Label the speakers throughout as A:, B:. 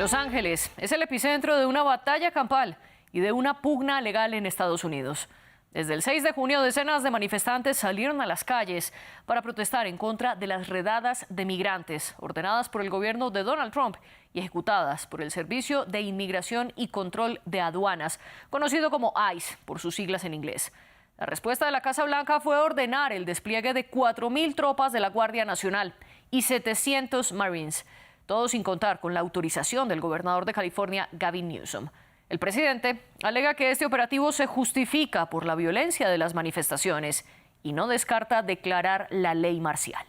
A: Los Ángeles es el epicentro de una batalla campal y de una pugna legal en Estados Unidos. Desde el 6 de junio, decenas de manifestantes salieron a las calles para protestar en contra de las redadas de migrantes ordenadas por el gobierno de Donald Trump y ejecutadas por el Servicio de Inmigración y Control de Aduanas, conocido como ICE por sus siglas en inglés. La respuesta de la Casa Blanca fue ordenar el despliegue de 4.000 tropas de la Guardia Nacional y 700 Marines, todo sin contar con la autorización del gobernador de California, Gavin Newsom. El presidente alega que este operativo se justifica por la violencia de las manifestaciones y no descarta declarar la ley marcial.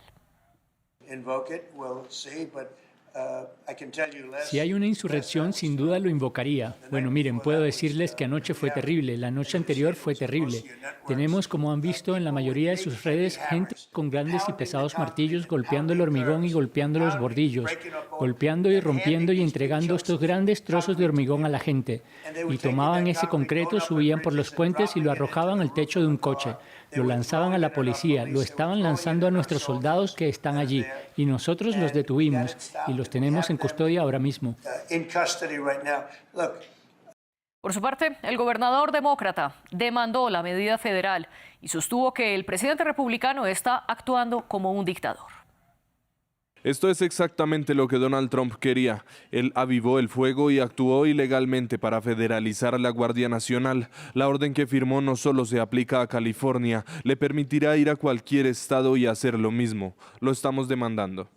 B: Si hay una insurrección, sin duda lo invocaría. Bueno, miren, puedo decirles que anoche fue terrible, la noche anterior fue terrible. Tenemos, como han visto en la mayoría de sus redes, gente con grandes y pesados martillos golpeando el hormigón y golpeando los bordillos, golpeando y rompiendo y entregando estos grandes trozos de hormigón a la gente. Y tomaban ese concreto, subían por los puentes y lo arrojaban al techo de un coche. Lo lanzaban a la policía, lo estaban lanzando a nuestros soldados que están allí. Y nosotros los detuvimos y los tenemos en custodia ahora mismo.
A: Por su parte, el gobernador demócrata demandó la medida federal y sostuvo que el presidente republicano está actuando como un dictador.
C: Esto es exactamente lo que Donald Trump quería. Él avivó el fuego y actuó ilegalmente para federalizar la Guardia Nacional. La orden que firmó no solo se aplica a California, le permitirá ir a cualquier estado y hacer lo mismo. Lo estamos demandando.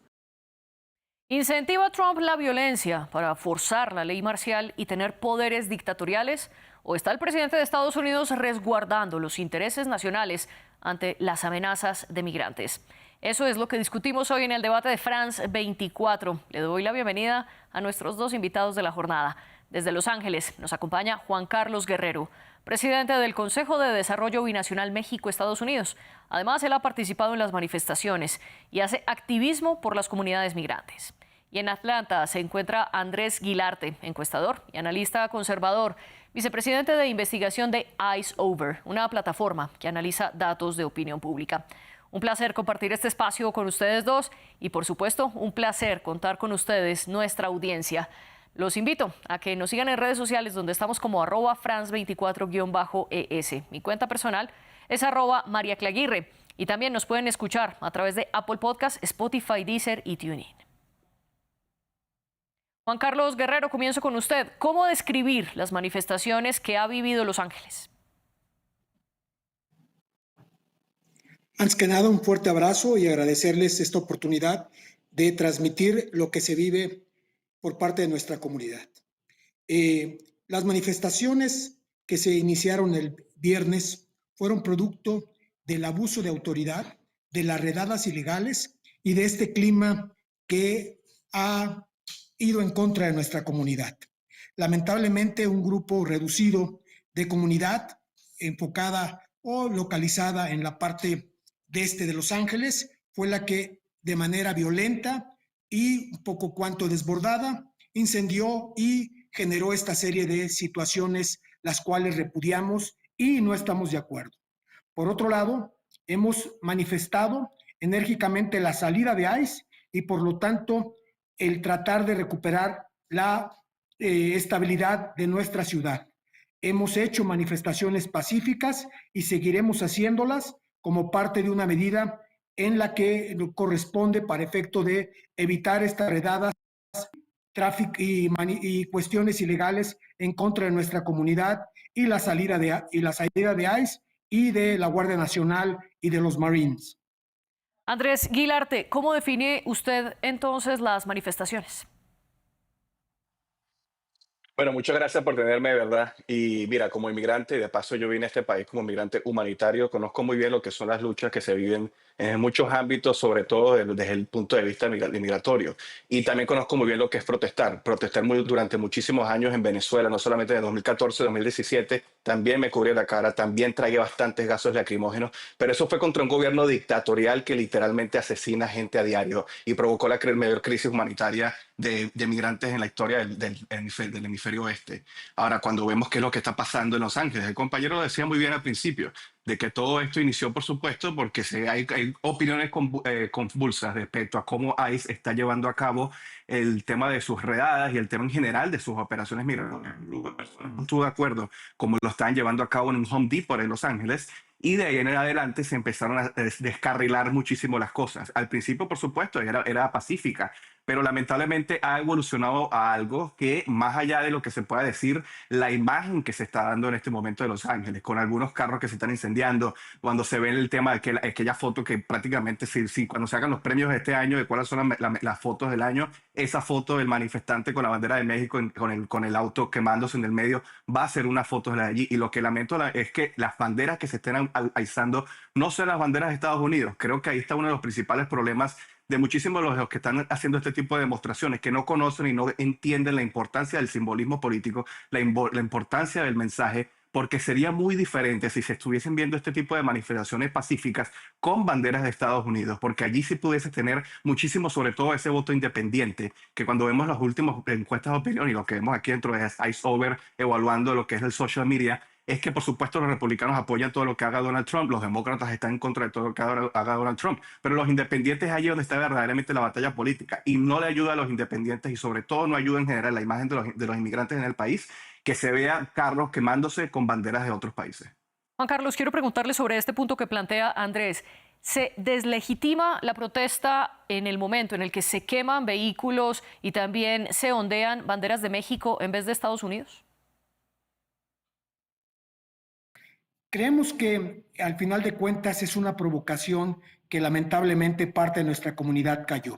A: ¿Incentiva Trump la violencia para forzar la ley marcial y tener poderes dictatoriales? ¿O está el presidente de Estados Unidos resguardando los intereses nacionales ante las amenazas de migrantes? Eso es lo que discutimos hoy en el debate de France 24. Le doy la bienvenida a nuestros dos invitados de la jornada. Desde Los Ángeles nos acompaña Juan Carlos Guerrero, presidente del Consejo de Desarrollo Binacional México-Estados Unidos. Además, él ha participado en las manifestaciones y hace activismo por las comunidades migrantes. Y en Atlanta se encuentra Andrés Guilarte, encuestador y analista conservador, vicepresidente de investigación de Eyes Over, una plataforma que analiza datos de opinión pública. Un placer compartir este espacio con ustedes dos y, por supuesto, un placer contar con ustedes, nuestra audiencia. Los invito a que nos sigan en redes sociales donde estamos como @France24-ES. Mi cuenta personal es @MariaClaguirre y también nos pueden escuchar a través de Apple Podcasts, Spotify, Deezer y TuneIn. Juan Carlos Guerrero, comienzo con usted. ¿Cómo describir las manifestaciones que ha vivido Los Ángeles?
D: Antes que nada, un fuerte abrazo y agradecerles esta oportunidad de transmitir lo que se vive por parte de nuestra comunidad. Las manifestaciones que se iniciaron el viernes fueron producto del abuso de autoridad, de las redadas ilegales y de este clima que ha ido en contra de nuestra comunidad. Lamentablemente, un grupo reducido de comunidad enfocada o localizada en la parte de Los Ángeles fue la que de manera violenta y un poco cuanto desbordada incendió y generó esta serie de situaciones las cuales repudiamos y no estamos de acuerdo. Por otro lado, hemos manifestado enérgicamente la salida de ICE y por lo tanto el tratar de recuperar la estabilidad de nuestra ciudad. Hemos hecho manifestaciones pacíficas y seguiremos haciéndolas como parte de una medida en la que corresponde para efecto de evitar estas redadas, tráfico y cuestiones ilegales en contra de nuestra comunidad y la salida de ICE y de la Guardia Nacional y de los Marines.
A: Andrés Guilarte, ¿cómo define usted entonces las manifestaciones?
E: Bueno, muchas gracias por tenerme, de verdad. Y mira, como inmigrante, de paso yo vine a este país como migrante humanitario, conozco muy bien lo que son las luchas que se viven en muchos ámbitos, sobre todo desde el punto de vista migratorio. Y también conozco muy bien lo que es protestar. Durante muchísimos años en Venezuela, no solamente de 2014, 2017, también me cubrí la cara, también tragué bastantes gases lacrimógenos, pero eso fue contra un gobierno dictatorial que literalmente asesina gente a diario y provocó la mayor crisis humanitaria de migrantes en la historia del hemisferio oeste. Ahora, cuando vemos qué es lo que está pasando en Los Ángeles, el compañero lo decía muy bien al principio, de que todo esto inició, por supuesto, porque hay opiniones convulsas respecto a cómo ICE está llevando a cabo el tema de sus redadas y el tema en general de sus operaciones migratorias. No estuve de acuerdo como lo están llevando a cabo en un Home Depot en Los Ángeles. Y de ahí en adelante se empezaron a descarrilar muchísimo las cosas. Al principio, por supuesto, era pacífica, pero lamentablemente ha evolucionado a algo que, más allá de lo que se pueda decir, la imagen que se está dando en este momento de Los Ángeles, con algunos carros que se están incendiando, cuando se ve el tema de aquella foto que prácticamente, cuando se hagan los premios de este año, de cuáles son las fotos del año, esa foto del manifestante con la bandera de México, con el auto quemándose en el medio, va a ser una foto de allí. Y lo que lamento es que las banderas que se estén alzando no son las banderas de Estados Unidos. Creo que ahí está uno de los principales problemas de muchísimos de los que están haciendo este tipo de demostraciones, que no conocen y no entienden la importancia del simbolismo político, la importancia del mensaje, porque sería muy diferente si se estuviesen viendo este tipo de manifestaciones pacíficas con banderas de Estados Unidos, porque allí sí pudiese tener muchísimo, sobre todo ese voto independiente, que cuando vemos las últimas encuestas de opinión y lo que vemos aquí dentro de IceOver evaluando lo que es el social media, es que por supuesto los republicanos apoyan todo lo que haga Donald Trump, los demócratas están en contra de todo lo que haga Donald Trump, pero los independientes es allí donde está verdaderamente la batalla política y no le ayuda a los independientes y sobre todo no ayuda en general la imagen de los inmigrantes en el país, que se vea carros quemándose con banderas de otros países.
A: Juan Carlos, quiero preguntarle sobre este punto que plantea Andrés. ¿Se deslegitima la protesta en el momento en el que se queman vehículos y también se ondean banderas de México en vez de Estados Unidos?
D: Creemos que al final de cuentas es una provocación que lamentablemente parte de nuestra comunidad cayó.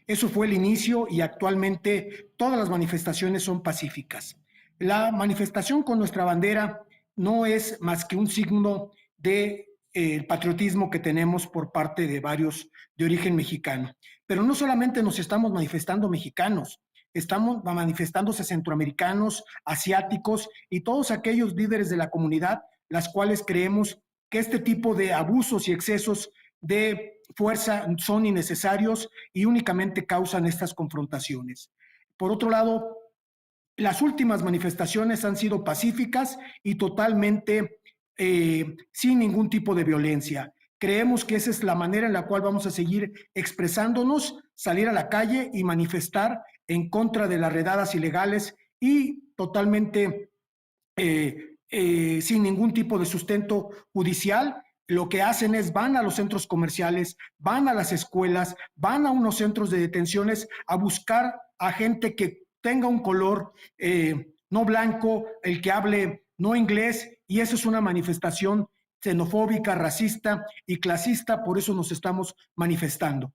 D: Eso fue el inicio y actualmente todas las manifestaciones son pacíficas. La manifestación con nuestra bandera no es más que un signo de el patriotismo que tenemos por parte de varios de origen mexicano. Pero no solamente nos estamos manifestando mexicanos, estamos manifestándose centroamericanos, asiáticos y todos aquellos líderes de la comunidad, las cuales creemos que este tipo de abusos y excesos de fuerza son innecesarios y únicamente causan estas confrontaciones. Por otro lado, las últimas manifestaciones han sido pacíficas y totalmente sin ningún tipo de violencia. Creemos que esa es la manera en la cual vamos a seguir expresándonos, salir a la calle y manifestar en contra de las redadas ilegales y totalmente sin ningún tipo de sustento judicial. Lo que hacen es van a los centros comerciales, van a las escuelas, van a unos centros de detenciones a buscar a gente que tenga un color no blanco, el que hable no inglés, y eso es una manifestación xenofóbica, racista y clasista, por eso nos estamos manifestando.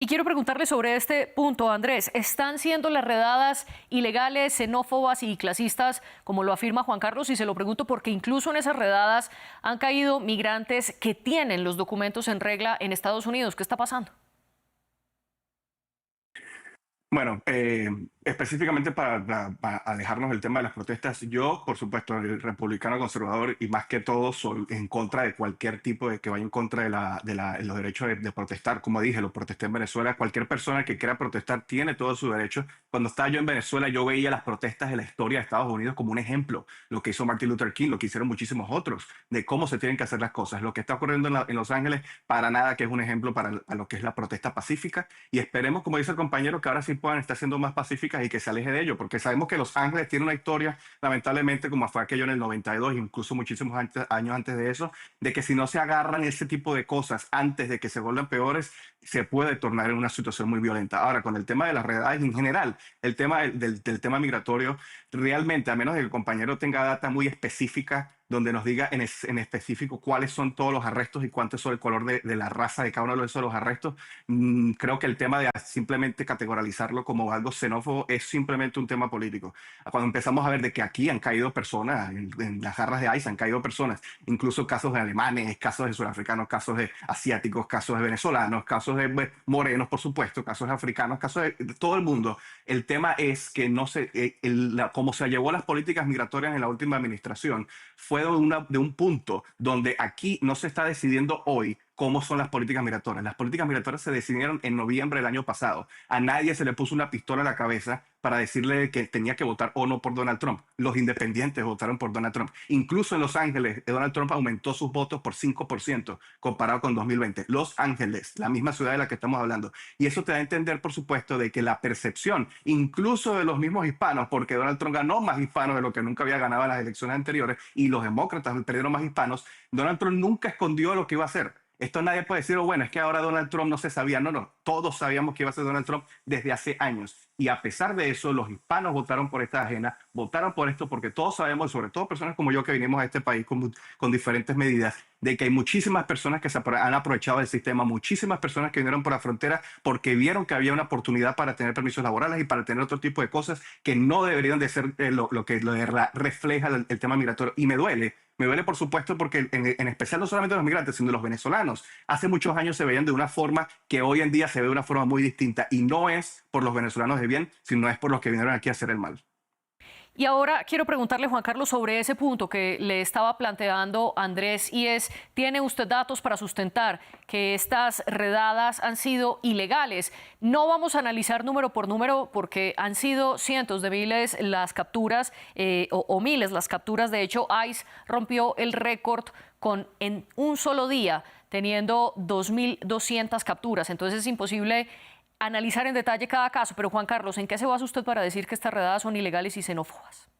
A: Y quiero preguntarle sobre este punto, Andrés. ¿Están siendo las redadas ilegales, xenófobas y clasistas, como lo afirma Juan Carlos? Y se lo pregunto porque incluso en esas redadas han caído migrantes que tienen los documentos en regla en Estados Unidos. ¿Qué está pasando?
E: Bueno, específicamente para alejarnos del tema de las protestas, yo, por supuesto, el republicano conservador y más que todo soy en contra de cualquier tipo de que vaya en contra de los derechos de protestar. Como dije, lo protesté en Venezuela. Cualquier persona que quiera protestar tiene todo su derecho. Cuando estaba yo en Venezuela, yo veía las protestas de la historia de Estados Unidos como un ejemplo. Lo que hizo Martin Luther King, lo que hicieron muchísimos otros, de cómo se tienen que hacer las cosas. Lo que está ocurriendo en Los Ángeles, para nada que es un ejemplo para lo que es la protesta pacífica. Y esperemos, como dice el compañero, que ahora sí puedan estar siendo más pacíficas y que se aleje de ello, porque sabemos que Los Ángeles tiene una historia, lamentablemente, como fue aquello en el 92, incluso muchísimos años antes de eso, de que si no se agarran ese tipo de cosas antes de que se vuelvan peores, se puede tornar en una situación muy violenta. Ahora, con el tema de las redadas en general, el tema del tema migratorio, realmente, a menos de que el compañero tenga data muy específica, donde nos diga en específico cuáles son todos los arrestos y cuánto es el color de la raza de cada uno de esos arrestos, creo que el tema de simplemente categorizarlo como algo xenófobo es simplemente un tema político. Cuando empezamos a ver de que aquí han caído personas, en las garras de ICE han caído personas, incluso casos de alemanes, casos de surafricanos, casos de asiáticos, casos de venezolanos, casos de morenos, por supuesto, casos de africanos, casos de todo el mundo. El tema es que no se, como se llevó las políticas migratorias en la última administración, fue de un punto donde aquí no se está decidiendo hoy cómo son las políticas migratorias. Las políticas migratorias se decidieron en noviembre del año pasado. A nadie se le puso una pistola en la cabeza para decirle que tenía que votar o no por Donald Trump. Los independientes votaron por Donald Trump. Incluso en Los Ángeles, Donald Trump aumentó sus votos por 5% comparado con 2020. Los Ángeles, la misma ciudad de la que estamos hablando. Y eso te da a entender, por supuesto, de que la percepción, incluso de los mismos hispanos, porque Donald Trump ganó más hispanos de lo que nunca había ganado en las elecciones anteriores, y los demócratas perdieron más hispanos, Donald Trump nunca escondió lo que iba a hacer. Esto nadie puede decir, oh, bueno, es que ahora Donald Trump no se sabía. No, no, todos sabíamos que iba a ser Donald Trump desde hace años. Y a pesar de eso, los hispanos votaron por esta agenda, votaron por esto porque todos sabemos, sobre todo personas como yo que vinimos a este país con diferentes medidas, de que hay muchísimas personas que han aprovechado el sistema, muchísimas personas que vinieron por la frontera porque vieron que había una oportunidad para tener permisos laborales y para tener otro tipo de cosas que no deberían de ser lo que refleja el tema migratorio. Y me duele. Me duele, por supuesto, porque en especial no solamente los migrantes, sino los venezolanos. Hace muchos años se veían de una forma que hoy en día se ve de una forma muy distinta. Y no es por los venezolanos de bien, sino es por los que vinieron aquí a hacer el mal.
A: Y ahora quiero preguntarle, Juan Carlos, sobre ese punto que le estaba planteando Andrés, y es, ¿tiene usted datos para sustentar que estas redadas han sido ilegales? No vamos a analizar número por número porque han sido cientos de miles las capturas o miles las capturas. De hecho, ICE rompió el récord en un solo día, teniendo 2.200 capturas. Entonces es imposible analizar en detalle cada caso, pero Juan Carlos, ¿en qué se basa usted para decir que estas redadas son ilegales y xenófobas?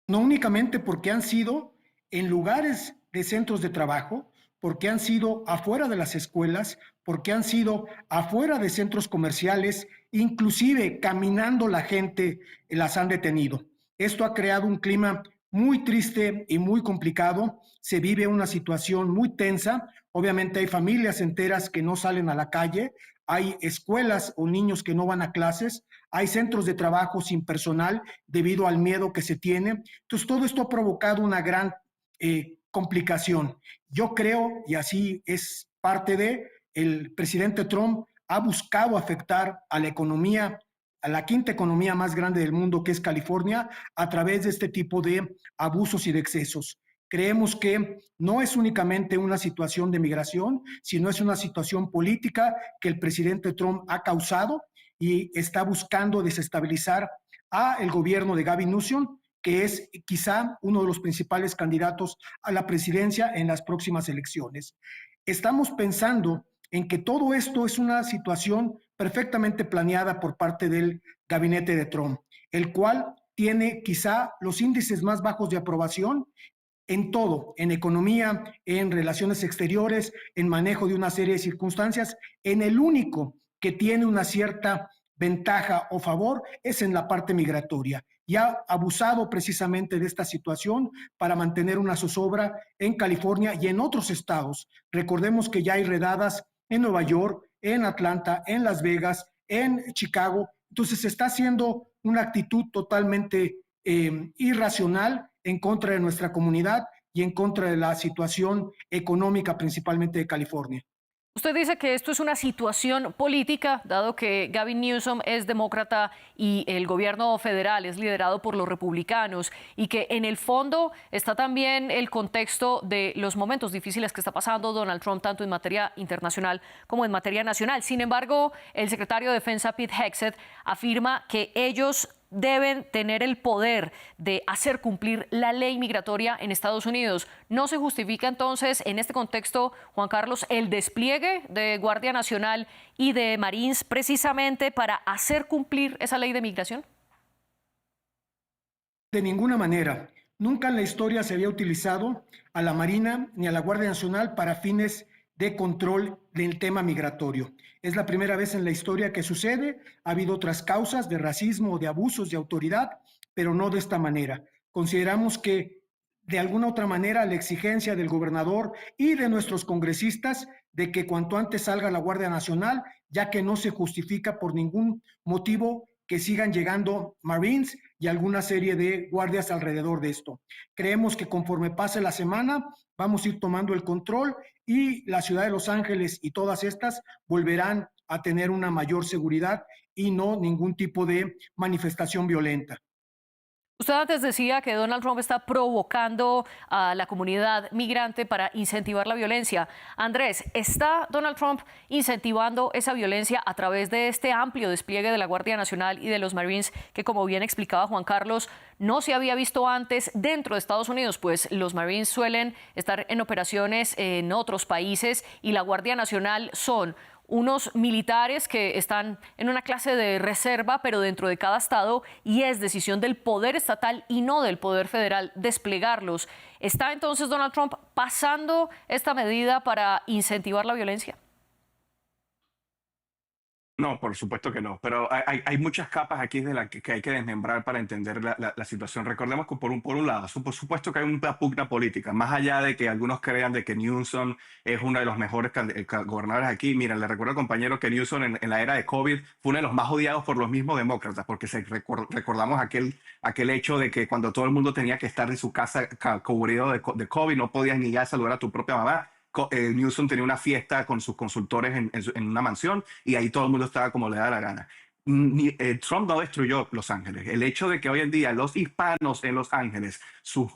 D: No únicamente porque han sido en lugares de centros de trabajo, porque han sido afuera de las escuelas, porque han sido afuera de centros comerciales, inclusive caminando la gente las han detenido. Esto ha creado un clima muy triste y muy complicado. Se vive una situación muy tensa. Obviamente hay familias enteras que no salen a la calle, hay escuelas o niños que no van a clases, hay centros de trabajo sin personal debido al miedo que se tiene. Entonces, todo esto ha provocado una gran complicación. Yo creo, y así es parte de, el presidente Trump ha buscado afectar a la economía, a la quinta economía más grande del mundo, que es California, a través de este tipo de abusos y de excesos. Creemos que no es únicamente una situación de migración, sino es una situación política que el presidente Trump ha causado y está buscando desestabilizar a el gobierno de Gavin Newsom, que es quizá uno de los principales candidatos a la presidencia en las próximas elecciones. Estamos pensando en que todo esto es una situación perfectamente planeada por parte del gabinete de Trump, el cual tiene quizá los índices más bajos de aprobación en todo, en economía, en relaciones exteriores, en manejo de una serie de circunstancias. En el único que tiene una cierta ventaja o favor es en la parte migratoria, y ha abusado precisamente de esta situación para mantener una zozobra en California y en otros estados. Recordemos que ya hay redadas en Nueva York, en Atlanta, en Las Vegas, en Chicago. Entonces se está haciendo una actitud totalmente irracional en contra de nuestra comunidad y en contra de la situación económica principalmente de California.
A: Usted dice que esto es una situación política, dado que Gavin Newsom es demócrata y el gobierno federal es liderado por los republicanos, y que en el fondo está también el contexto de los momentos difíciles que está pasando Donald Trump, tanto en materia internacional como en materia nacional. Sin embargo, el secretario de Defensa, Pete Hegseth, afirma que ellos deben tener el poder de hacer cumplir la ley migratoria en Estados Unidos. ¿No se justifica entonces en este contexto, Juan Carlos, el despliegue de Guardia Nacional y de Marines precisamente para hacer cumplir esa ley de migración?
D: De ninguna manera. Nunca en la historia se había utilizado a la Marina ni a la Guardia Nacional para fines de control del tema migratorio. Es la primera vez en la historia que sucede. Ha habido otras causas de racismo o de abusos de autoridad, pero no de esta manera. Consideramos que de alguna otra manera la exigencia del gobernador y de nuestros congresistas de que cuanto antes salga la Guardia Nacional, ya que no se justifica por ningún motivo que sigan llegando Marines y alguna serie de guardias alrededor de esto. Creemos que conforme pase la semana vamos a ir tomando el control y la ciudad de Los Ángeles y todas estas volverán a tener una mayor seguridad y no ningún tipo de manifestación violenta.
A: Usted antes decía que Donald Trump está provocando a la comunidad migrante para incentivar la violencia. Andrés, ¿está Donald Trump incentivando esa violencia a través de este amplio despliegue de la Guardia Nacional y de los Marines que, como bien explicaba Juan Carlos, no se había visto antes dentro de Estados Unidos? Pues los Marines suelen estar en operaciones en otros países y la Guardia Nacional son unos militares que están en una clase de reserva, pero dentro de cada estado, y es decisión del poder estatal y no del poder federal desplegarlos. ¿Está entonces Donald Trump pasando esta medida para incentivar la violencia?
E: No, por supuesto que no, pero hay muchas capas aquí de las que hay que desmembrar para entender la situación. Recordemos que por un lado, por supuesto que hay una pugna política, más allá de que algunos crean de que Newsom es uno de los mejores gobernadores aquí. Mira, le recuerdo al compañero que Newsom en la era de COVID fue uno de los más odiados por los mismos demócratas, porque recordamos aquel hecho de que cuando todo el mundo tenía que estar en su casa cubrido de COVID, no podías ni ya saludar a tu propia mamá. Newsom tenía una fiesta con sus consultores en una mansión y ahí todo el mundo estaba como le da la gana. Trump no destruyó Los Ángeles. El hecho de que hoy en día los hispanos en Los Ángeles,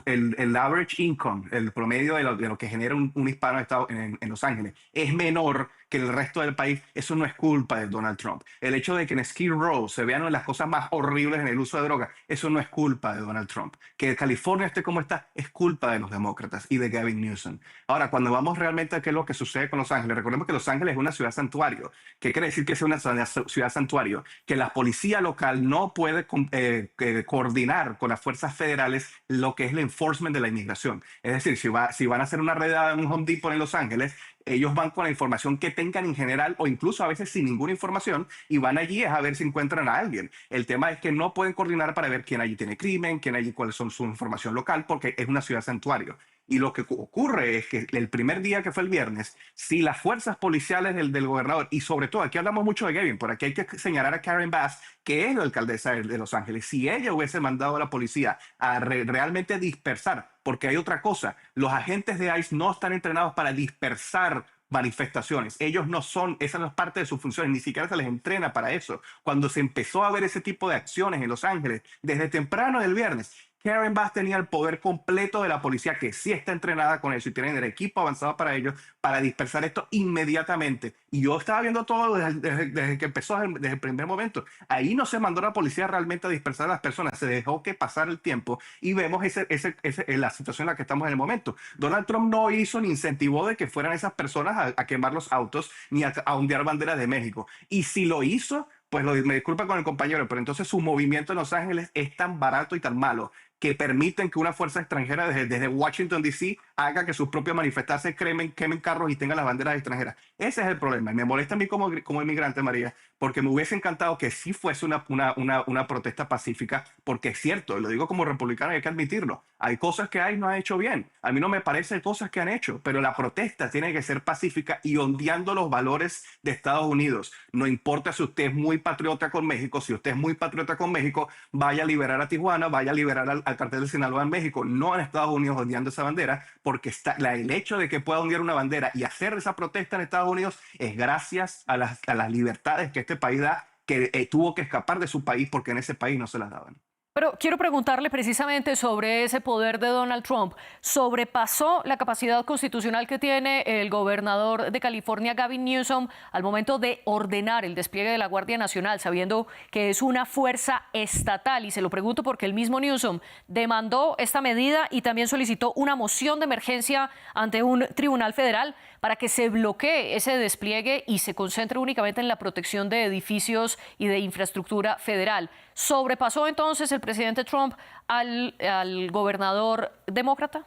E: el average income, el promedio de lo que genera un hispano en Los Ángeles es menor que el resto del país, eso no es culpa de Donald Trump. El hecho de que en Skid Row se vean las cosas más horribles en el uso de drogas, eso no es culpa de Donald Trump. Que California esté como está, es culpa de los demócratas y de Gavin Newsom. Ahora, cuando vamos realmente a qué es lo que sucede con Los Ángeles, recordemos que Los Ángeles es una ciudad santuario. ¿Qué quiere decir que sea una ciudad santuario? Que la policía local no puede coordinar con las fuerzas federales lo que es el enforcement de la inmigración. Es decir, si van a hacer una redada en un Home Depot en Los Ángeles, ellos van con la información que tengan en general o incluso a veces sin ninguna información y van allí a ver si encuentran a alguien. El tema es que no pueden coordinar para ver quién allí tiene crimen, quién allí, cuáles son su información local, porque es una ciudad santuario. Y lo que ocurre es que el primer día, que fue el viernes, si las fuerzas policiales del gobernador, y sobre todo aquí hablamos mucho de Gavin, por aquí hay que señalar a Karen Bass, que es la alcaldesa de Los Ángeles, si ella hubiese mandado a la policía a realmente dispersar, porque hay otra cosa, los agentes de ICE no están entrenados para dispersar manifestaciones. Ellos no son, esa no es parte de sus funciones, ni siquiera se les entrena para eso. Cuando se empezó a ver ese tipo de acciones en Los Ángeles, desde temprano del viernes, Karen Bass tenía el poder completo de la policía, que sí está entrenada con eso y tienen el equipo avanzado para ellos, para dispersar esto inmediatamente. Y yo estaba viendo todo desde que empezó, desde el primer momento. Ahí no se mandó la policía realmente a dispersar a las personas, se dejó que pasara el tiempo y vemos la situación en la que estamos en el momento. Donald Trump no hizo ni incentivó de que fueran esas personas a quemar los autos ni a ondear banderas de México. Y si lo hizo, pues me disculpa con el compañero, pero entonces su movimiento en Los Ángeles es tan barato y tan malo que permiten que una fuerza extranjera desde Washington, D.C. haga que sus propios manifestantes quemen carros y tengan las banderas extranjeras. Ese es el problema. Y me molesta a mí como inmigrante, María, porque me hubiese encantado que sí fuese una protesta pacífica, porque es cierto, y lo digo como republicano y hay que admitirlo, hay cosas que ICE no ha hecho bien. A mí no me parecen cosas que han hecho, pero la protesta tiene que ser pacífica y ondeando los valores de Estados Unidos. No importa si usted es muy patriota con México, si usted es muy patriota con México, vaya a liberar a Tijuana, vaya a liberar al cartel de Sinaloa en México, no en Estados Unidos ondeando esa bandera, porque el hecho de que pueda ondear una bandera y hacer esa protesta en Estados Unidos es gracias a las libertades que este país da, que tuvo que escapar de su país porque en ese país no se las daban.
A: Pero quiero preguntarle precisamente sobre ese poder de Donald Trump. ¿Sobrepasó la capacidad constitucional que tiene el gobernador de California, Gavin Newsom, al momento de ordenar el despliegue de la Guardia Nacional, sabiendo que es una fuerza estatal? Y se lo pregunto porque el mismo Newsom demandó esta medida y también solicitó una moción de emergencia ante un tribunal federal para que se bloquee ese despliegue y se concentre únicamente en la protección de edificios y de infraestructura federal. ¿Sobrepasó entonces el presidente Trump al gobernador demócrata?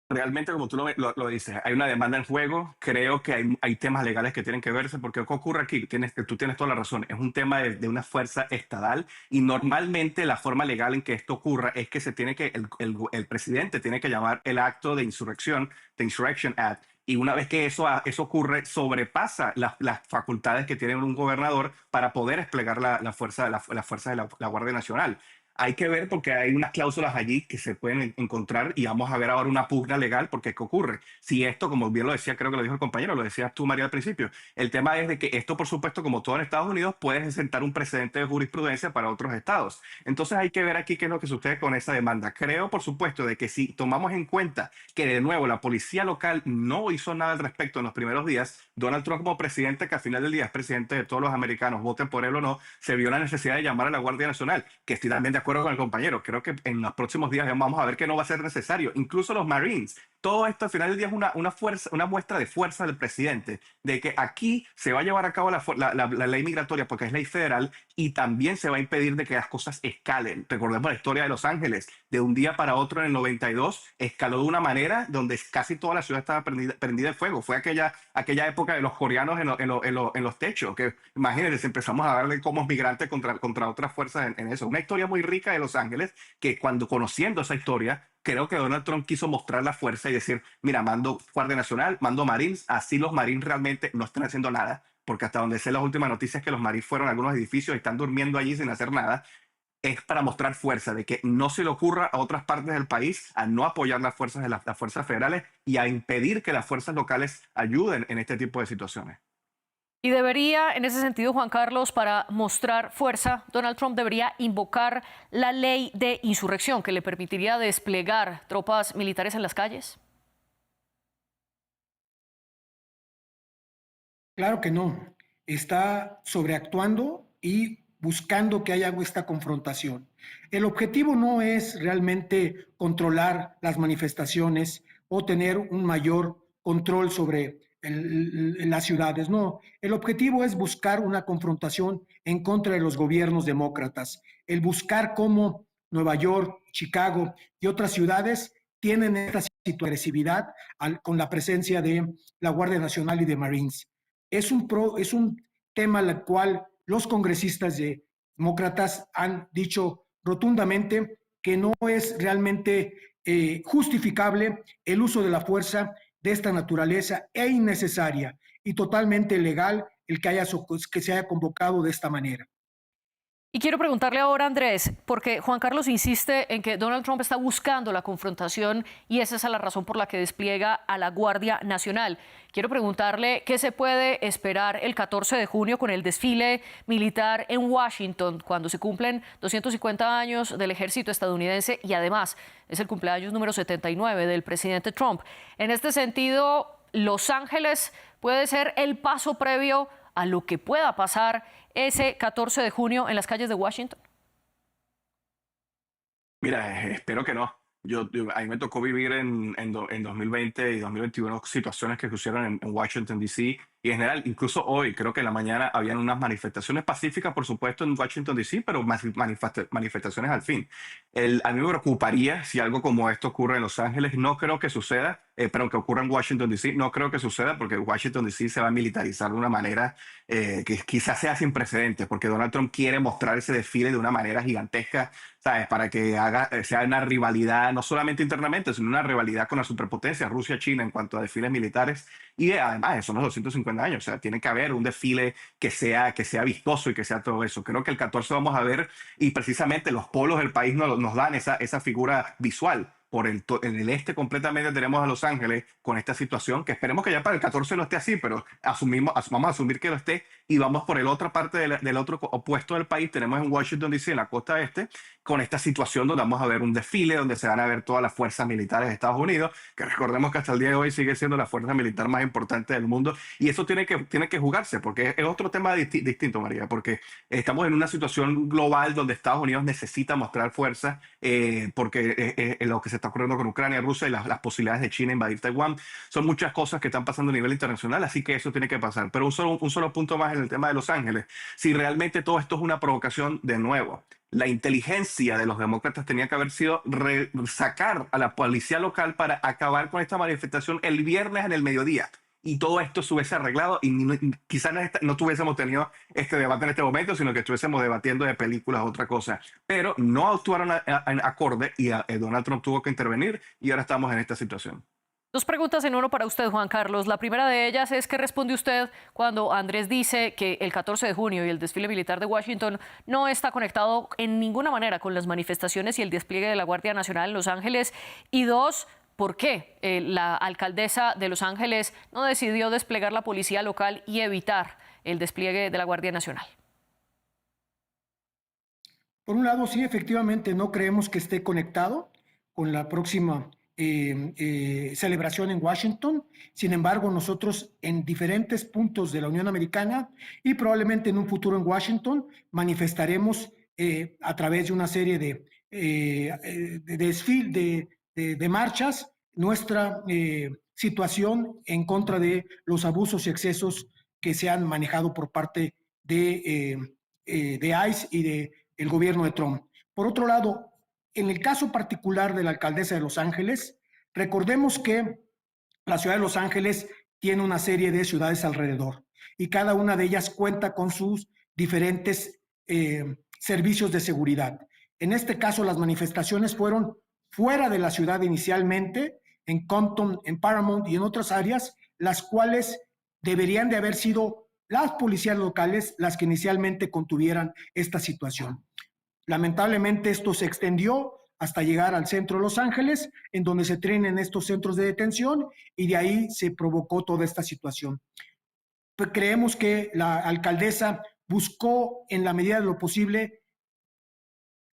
E: Realmente, como tú lo dices, hay una demanda en juego. Creo que hay temas legales que tienen que verse, porque ¿qué ocurre aquí? Tú tienes toda la razón. Es un tema de una fuerza estatal y normalmente la forma legal en que esto ocurra es que el presidente tiene que llamar el acto de insurrección, the Insurrection Act. Y una vez que eso ocurre, sobrepasa las facultades que tiene un gobernador para poder desplegar la fuerza de la Guardia Nacional. hay que ver porque hay unas cláusulas allí que se pueden encontrar y vamos a ver ahora una pugna legal porque ¿qué ocurre? Si esto, como bien lo decía, creo que lo dijo el compañero, lo decías tú, María, al principio, el tema es de que esto, por supuesto, como todo en Estados Unidos, puede sentar un precedente de jurisprudencia para otros estados. Entonces hay que ver aquí qué es lo que sucede con esa demanda. Creo, por supuesto, de que si tomamos en cuenta que de nuevo la policía local no hizo nada al respecto en los primeros días, Donald Trump como presidente, que al final del día es presidente de todos los americanos, voten por él o no, se vio la necesidad de llamar a la Guardia Nacional, que estoy también de acuerdo con el compañero. Creo que en los próximos días vamos a ver que no va a ser necesario. Incluso los Marines. Todo esto al final del día es una fuerza, una muestra de fuerza del presidente, de que aquí se va a llevar a cabo la ley migratoria porque es ley federal y también se va a impedir de que las cosas escalen. Recordemos la historia de Los Ángeles. De un día para otro en el 92 escaló de una manera donde casi toda la ciudad estaba prendida de fuego. Fue aquella época de los coreanos en los techos, que imagínense, empezamos a darle como migrantes contra otras fuerzas en eso. Una historia muy rica de Los Ángeles que cuando conociendo esa historia, creo que Donald Trump quiso mostrar la fuerza y decir, mira, mando Guardia Nacional, mando Marines, así los Marines realmente no están haciendo nada, porque hasta donde sé las últimas noticias que los Marines fueron a algunos edificios y están durmiendo allí sin hacer nada, es para mostrar fuerza, de que no se le ocurra a otras partes del país a no apoyar las fuerzas de las fuerzas federales y a impedir que las fuerzas locales ayuden en este tipo de situaciones.
A: Y debería, en ese sentido, Juan Carlos, para mostrar fuerza, Donald Trump debería invocar la ley de insurrección que le permitiría desplegar tropas militares en las calles.
D: Claro que no. Está sobreactuando y buscando que haya esta confrontación. El objetivo no es realmente controlar las manifestaciones o tener un mayor control sobre las ciudades. No, el objetivo es buscar una confrontación en contra de los gobiernos demócratas. El buscar cómo Nueva York, Chicago y otras ciudades tienen esta agresividad con la presencia de la Guardia Nacional y de Marines. Es un tema al cual los congresistas demócratas han dicho rotundamente que no es realmente justificable el uso de la fuerza de esta naturaleza e innecesaria y totalmente legal que se haya convocado de esta manera.
A: Y quiero preguntarle ahora, Andrés, porque Juan Carlos insiste en que Donald Trump está buscando la confrontación y esa es la razón por la que despliega a la Guardia Nacional. Quiero preguntarle qué se puede esperar el 14 de junio con el desfile militar en Washington, cuando se cumplen 250 años del ejército estadounidense y además es el cumpleaños número 79 del presidente Trump. En este sentido, Los Ángeles puede ser el paso previo a lo que pueda pasar ese 14 de junio en las calles de Washington?
E: Mira, espero que no. A mí me tocó vivir en 2020 y 2021 situaciones que sucedieron en Washington, D.C. y en general, incluso hoy, creo que en la mañana habían unas manifestaciones pacíficas, por supuesto, en Washington, D.C., pero manifestaciones al fin. A mí me preocuparía si algo como esto ocurre en Los Ángeles. No creo que suceda, pero que ocurra en Washington, D.C., no creo que suceda porque Washington, D.C. se va a militarizar de una manera que quizás sea sin precedentes, porque Donald Trump quiere mostrar ese desfile de una manera gigantesca, ¿sabes? Para que sea una rivalidad, no solamente internamente, sino una rivalidad con la superpotencia Rusia-China en cuanto a desfiles militares. Y además, son los 250 años, o sea, tiene que haber un desfile que sea vistoso y que sea todo eso. Creo que el 14 vamos a ver, y precisamente los polos del país nos dan esa figura visual. En el este completamente tenemos a Los Ángeles con esta situación, que esperemos que ya para el 14 no esté así, pero vamos a asumir que lo esté, y vamos por la otra parte del otro opuesto del país, tenemos en Washington, D.C., en la costa este, con esta situación donde vamos a ver un desfile, donde se van a ver todas las fuerzas militares de Estados Unidos, que recordemos que hasta el día de hoy sigue siendo la fuerza militar más importante del mundo, y eso tiene que jugarse, porque es otro tema distinto, María, porque estamos en una situación global donde Estados Unidos necesita mostrar fuerza, porque lo que se está ocurriendo con Ucrania, Rusia y las posibilidades de China invadir Taiwán. Son muchas cosas que están pasando a nivel internacional, así que eso tiene que pasar. Pero un solo punto más en el tema de Los Ángeles. Si realmente todo esto es una provocación, de nuevo, la inteligencia de los demócratas tenía que haber sido sacar a la policía local para acabar con esta manifestación el viernes en el mediodía. Y todo esto se hubiese arreglado y quizás no tuviésemos tenido este debate en este momento, sino que estuviésemos debatiendo de películas o otra cosa. Pero no actuaron en acorde y Donald Trump tuvo que intervenir y ahora estamos en esta situación.
A: Dos preguntas en uno para usted, Juan Carlos. La primera de ellas es: ¿qué responde usted cuando Andrés dice que el 14 de junio y el desfile militar de Washington no está conectado en ninguna manera con las manifestaciones y el despliegue de la Guardia Nacional en Los Ángeles? Y dos, ¿por qué la alcaldesa de Los Ángeles no decidió desplegar la policía local y evitar el despliegue de la Guardia Nacional?
D: Por un lado, sí, efectivamente, no creemos que esté conectado con la próxima celebración en Washington. Sin embargo, nosotros en diferentes puntos de la Unión Americana y probablemente en un futuro en Washington manifestaremos a través de una serie de marchas nuestra situación en contra de los abusos y excesos que se han manejado por parte de ICE y del gobierno de Trump. Por otro lado, en el caso particular de la alcaldesa de Los Ángeles, recordemos que la ciudad de Los Ángeles tiene una serie de ciudades alrededor y cada una de ellas cuenta con sus diferentes servicios de seguridad. En este caso, las manifestaciones fueron fuera de la ciudad inicialmente, en Compton, en Paramount y en otras áreas, las cuales deberían de haber sido las policías locales las que inicialmente contuvieran esta situación. Lamentablemente esto se extendió hasta llegar al centro de Los Ángeles, en donde se tienen estos centros de detención y de ahí se provocó toda esta situación. Pues creemos que la alcaldesa buscó en la medida de lo posible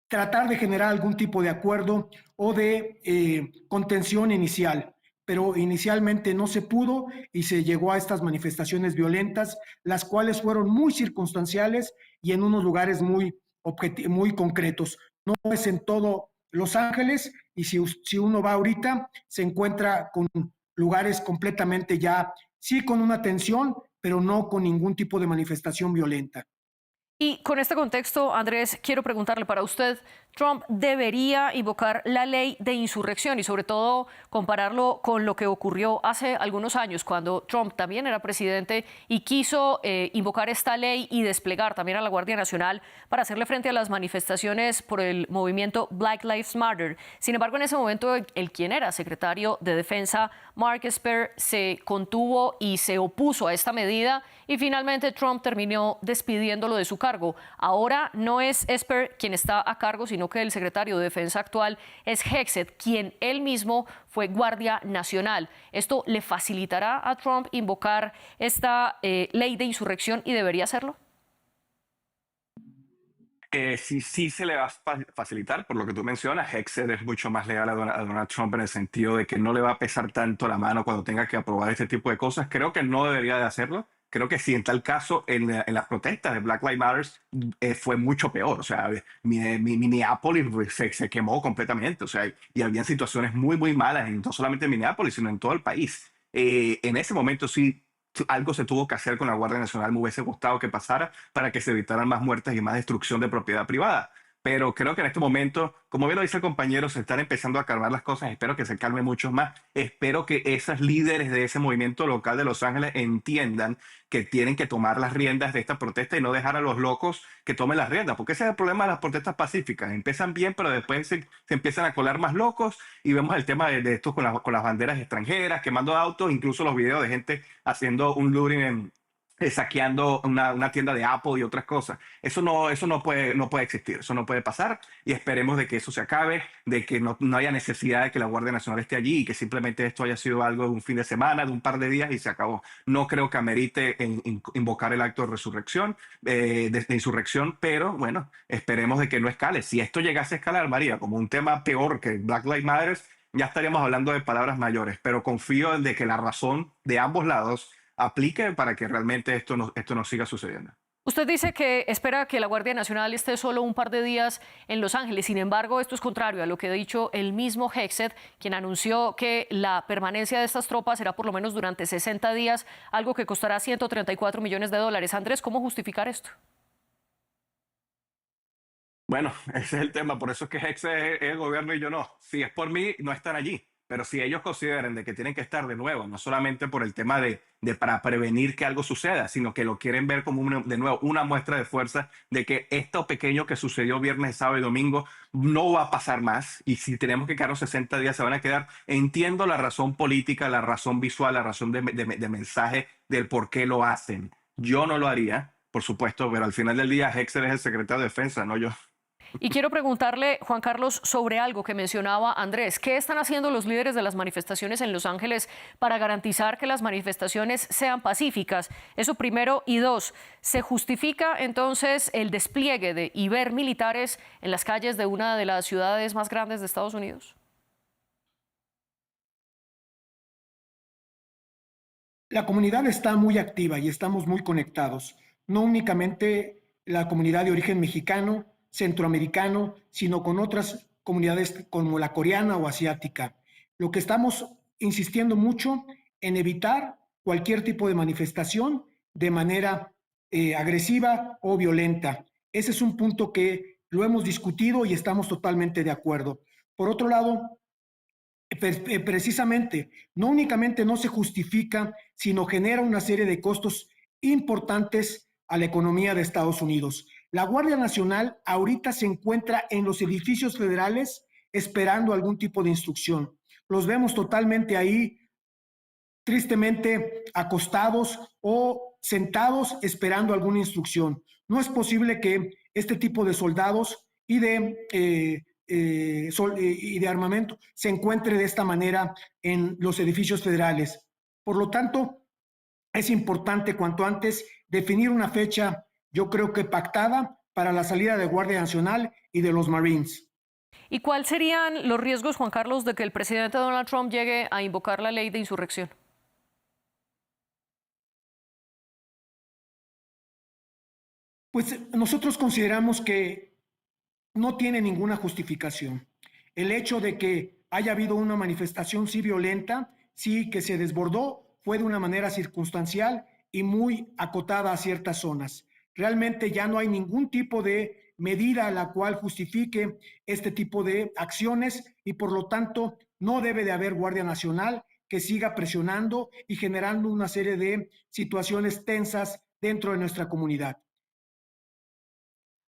D: tratar de generar algún tipo de acuerdo o de contención inicial, pero inicialmente no se pudo y se llegó a estas manifestaciones violentas, las cuales fueron muy circunstanciales y en unos lugares muy concretos. No es en todo Los Ángeles y si uno va ahorita se encuentra con lugares completamente ya, sí con una tensión, pero no con ningún tipo de manifestación violenta.
A: Y con este contexto, Andrés, quiero preguntarle para usted: ¿Trump debería invocar la ley de insurrección y sobre todo compararlo con lo que ocurrió hace algunos años cuando Trump también era presidente y quiso invocar esta ley y desplegar también a la Guardia Nacional para hacerle frente a las manifestaciones por el movimiento Black Lives Matter? Sin embargo, en ese momento, el quien era secretario de Defensa, Mark Esper, se contuvo y se opuso a esta medida y finalmente Trump terminó despidiéndolo de su cargo. Ahora no es Esper quien está a cargo, sino que el secretario de Defensa actual es Hexet, quien él mismo fue guardia nacional. ¿Esto le facilitará a Trump invocar esta ley de insurrección y debería hacerlo?
E: Sí se le va a facilitar, por lo que tú mencionas. Hexet es mucho más leal a Donald Trump en el sentido de que no le va a pesar tanto la mano cuando tenga que aprobar este tipo de cosas. Creo que no debería de hacerlo. Creo que si en tal caso, en las protestas de Black Lives Matter fue mucho peor. O sea, Minneapolis se quemó completamente. O sea, y habían situaciones muy malas, no solamente en Minneapolis, sino en todo el país. En ese momento sí algo se tuvo que hacer con la Guardia Nacional. Me hubiese gustado que pasara para que se evitaran más muertes y más destrucción de propiedad privada. Pero creo que en este momento, como bien lo dice el compañero, se están empezando a calmar las cosas. Espero que se calmen muchos más. Espero que esos líderes de ese movimiento local de Los Ángeles entiendan que tienen que tomar las riendas de esta protesta y no dejar a los locos que tomen las riendas, porque ese es el problema de las protestas pacíficas. Empiezan bien, pero después se empiezan a colar más locos y vemos el tema de estos con las banderas extranjeras, quemando autos, incluso los videos de gente haciendo un looting saqueando una tienda de Apple y otras cosas. Eso no puede existir, eso no puede pasar y esperemos de que eso se acabe, de que no haya necesidad de que la Guardia Nacional esté allí y que simplemente esto haya sido algo de un fin de semana, de un par de días y se acabó. No creo que amerite invocar el acto de resurrección, de insurrección, pero bueno, esperemos de que no escale. Si esto llegase a escalar, María, como un tema peor que Black Lives Matter, ya estaríamos hablando de palabras mayores, pero confío en de que la razón de ambos lados aplique para que realmente esto no siga sucediendo.
A: Usted dice que espera que la Guardia Nacional esté solo un par de días en Los Ángeles. Sin embargo, esto es contrario a lo que ha dicho el mismo Hexet, quien anunció que la permanencia de estas tropas será por lo menos durante 60 días, algo que costará 134 millones de dólares. Andrés, ¿cómo justificar esto?
E: Bueno, ese es el tema, por eso es que Hexet es el gobierno y yo no. Si es por mí, no están allí. Pero si ellos consideran de que tienen que estar de nuevo, no solamente por el tema de para prevenir que algo suceda, sino que lo quieren ver como de nuevo una muestra de fuerza de que esto pequeño que sucedió viernes, sábado y domingo no va a pasar más. Y si tenemos que quedarnos 60 días, se van a quedar. Entiendo la razón política, la razón visual, la razón de mensaje del por qué lo hacen. Yo no lo haría, por supuesto, pero al final del día Hexer es el secretario de Defensa, no yo.
A: Y quiero preguntarle, Juan Carlos, sobre algo que mencionaba Andrés. ¿Qué están haciendo los líderes de las manifestaciones en Los Ángeles para garantizar que las manifestaciones sean pacíficas? Eso primero. Y dos, ¿se justifica entonces el despliegue y ver militares en las calles de una de las ciudades más grandes de Estados Unidos?
D: La comunidad está muy activa y estamos muy conectados. No únicamente la comunidad de origen mexicano, centroamericano, sino con otras comunidades como la coreana o asiática. Lo que estamos insistiendo mucho en evitar cualquier tipo de manifestación de manera agresiva o violenta. Ese es un punto que lo hemos discutido y estamos totalmente de acuerdo. Por otro lado, precisamente, no únicamente no se justifica, sino genera una serie de costos importantes a la economía de Estados Unidos. La Guardia Nacional ahorita se encuentra en los edificios federales esperando algún tipo de instrucción. Los vemos totalmente ahí, tristemente acostados o sentados esperando alguna instrucción. No es posible que este tipo de soldados y de armamento se encuentre de esta manera en los edificios federales. Por lo tanto, es importante cuanto antes definir una fecha, yo creo que pactada, para la salida de Guardia Nacional y de los Marines.
A: ¿Y cuáles serían los riesgos, Juan Carlos, de que el presidente Donald Trump llegue a invocar la ley de insurrección?
D: Pues nosotros consideramos que no tiene ninguna justificación. El hecho de que haya habido una manifestación sí violenta, sí que se desbordó, fue de una manera circunstancial y muy acotada a ciertas zonas. Realmente ya no hay ningún tipo de medida a la cual justifique este tipo de acciones y por lo tanto no debe de haber Guardia Nacional que siga presionando y generando una serie de situaciones tensas dentro de nuestra comunidad.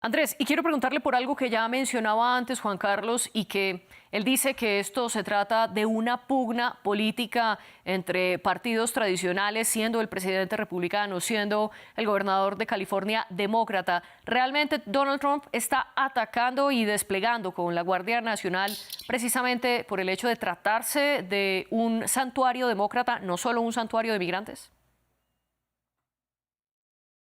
A: Andrés, y quiero preguntarle por algo que ya mencionaba antes Juan Carlos y que él dice que esto se trata de una pugna política entre partidos tradicionales, siendo el presidente republicano, siendo el gobernador de California demócrata. ¿Realmente Donald Trump está atacando y desplegando con la Guardia Nacional precisamente por el hecho de tratarse de un santuario demócrata, no solo un santuario de migrantes?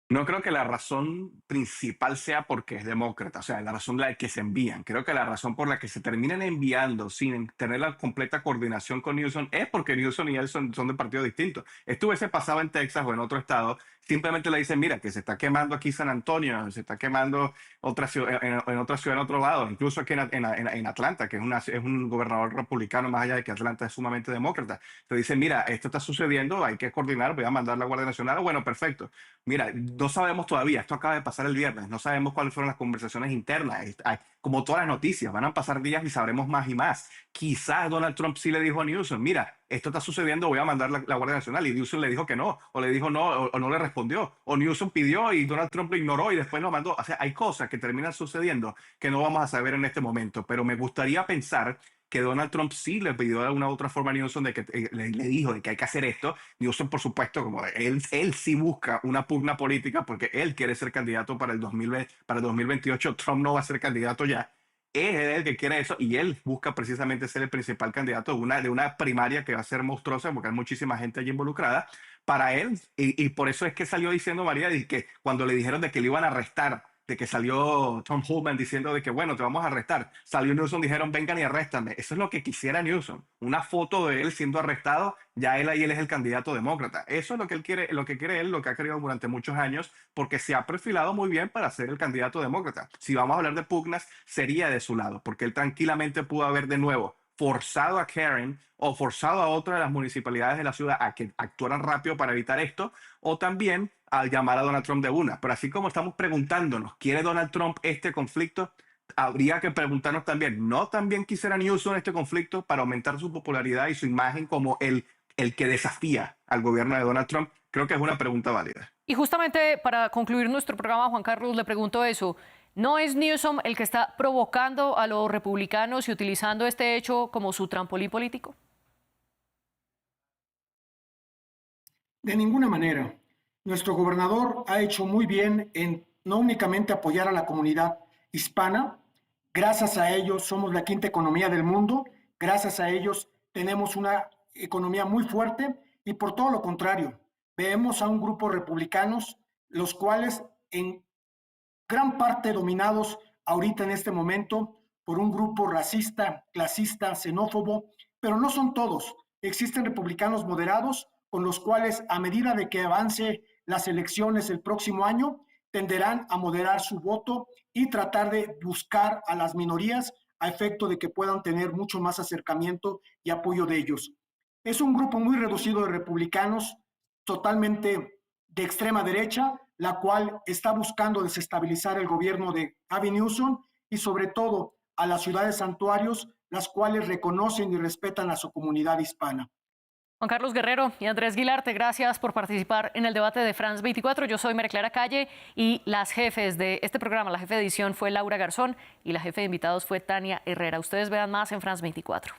E: No creo que la razón principal sea porque es demócrata, o sea, la razón la que se envían. Creo que la razón por la que se terminan enviando sin tener la completa coordinación con Newsom es porque Newsom y él son de partidos distintos. Esto hubiese pasado en Texas o en otro estado, simplemente le dicen, mira, que se está quemando aquí San Antonio, se está quemando otra ciudad, en otra ciudad, en otro lado, incluso aquí en Atlanta, que es un gobernador republicano, más allá de que Atlanta es sumamente demócrata. Te dicen, mira, esto está sucediendo, hay que coordinar, voy a mandar la Guardia Nacional. Bueno, perfecto. Mira, no sabemos todavía, esto acaba de pasar el viernes, no sabemos cuáles fueron las conversaciones internas, como todas las noticias, van a pasar días y sabremos más y más. Quizás Donald Trump sí le dijo a Newsom, mira, esto está sucediendo, voy a mandar la Guardia Nacional, y Newsom le dijo que no, o le dijo no, o no le respondió, o Newsom pidió y Donald Trump lo ignoró y después lo mandó. O sea, hay cosas que terminan sucediendo que no vamos a saber en este momento, pero me gustaría pensar que Donald Trump sí le pidió de alguna u otra forma a Newsom de que le dijo de que hay que hacer esto. Newsom, por supuesto, como él sí busca una pugna política porque él quiere ser candidato para el 2020, para el 2028. Trump no va a ser candidato ya. Él es el que quiere eso y él busca precisamente ser el principal candidato de una primaria que va a ser monstruosa porque hay muchísima gente allí involucrada para él. Y por eso es que salió diciendo María de que cuando le dijeron de que le iban a arrestar, de que salió Tom Homan diciendo de que bueno, te vamos a arrestar. Salió Newsom, dijeron vengan y arréstame. Eso es lo que quisiera Newsom. Una foto de él siendo arrestado, ya él ahí él es el candidato demócrata. Eso es lo que él quiere, lo que quiere él, lo que ha querido durante muchos años, porque se ha perfilado muy bien para ser el candidato demócrata. Si vamos a hablar de pugnas, sería de su lado, porque él tranquilamente pudo haber de nuevo forzado a Karen o forzado a otra de las municipalidades de la ciudad a que actuaran rápido para evitar esto, o también al llamar a Donald Trump de una. Pero así como estamos preguntándonos, ¿quiere Donald Trump este conflicto?
F: habría que preguntarnos también, ¿no también quisiera Newsom este conflicto para aumentar su popularidad y su imagen como el que desafía al gobierno de Donald Trump? Creo que es una pregunta válida.
A: Y justamente para concluir nuestro programa, Juan Carlos, le pregunto eso. ¿No es Newsom el que está provocando a los republicanos y utilizando este hecho como su trampolín político?
D: De ninguna manera. Nuestro gobernador ha hecho muy bien en no únicamente apoyar a la comunidad hispana. Gracias a ellos somos la quinta economía del mundo. Gracias a ellos tenemos una economía muy fuerte y por todo lo contrario, vemos a un grupo de republicanos, los cuales en gran parte dominados ahorita en este momento por un grupo racista, clasista, xenófobo, pero no son todos. Existen republicanos moderados con los cuales a medida de que avance las elecciones el próximo año, tenderán a moderar su voto y tratar de buscar a las minorías a efecto de que puedan tener mucho más acercamiento y apoyo de ellos. Es un grupo muy reducido de republicanos, totalmente de extrema derecha, la cual está buscando desestabilizar el gobierno de Gavin Newsom y sobre todo a las ciudades santuarios, las cuales reconocen y respetan a su comunidad hispana.
A: Juan Carlos Guerrero y Andrés Guilarte, gracias por participar en el debate de France 24. Yo soy María Clara Calle y las jefes de este programa, la jefe de edición fue Laura Garzón y la jefe de invitados fue Tania Herrera. Ustedes vean más en France 24.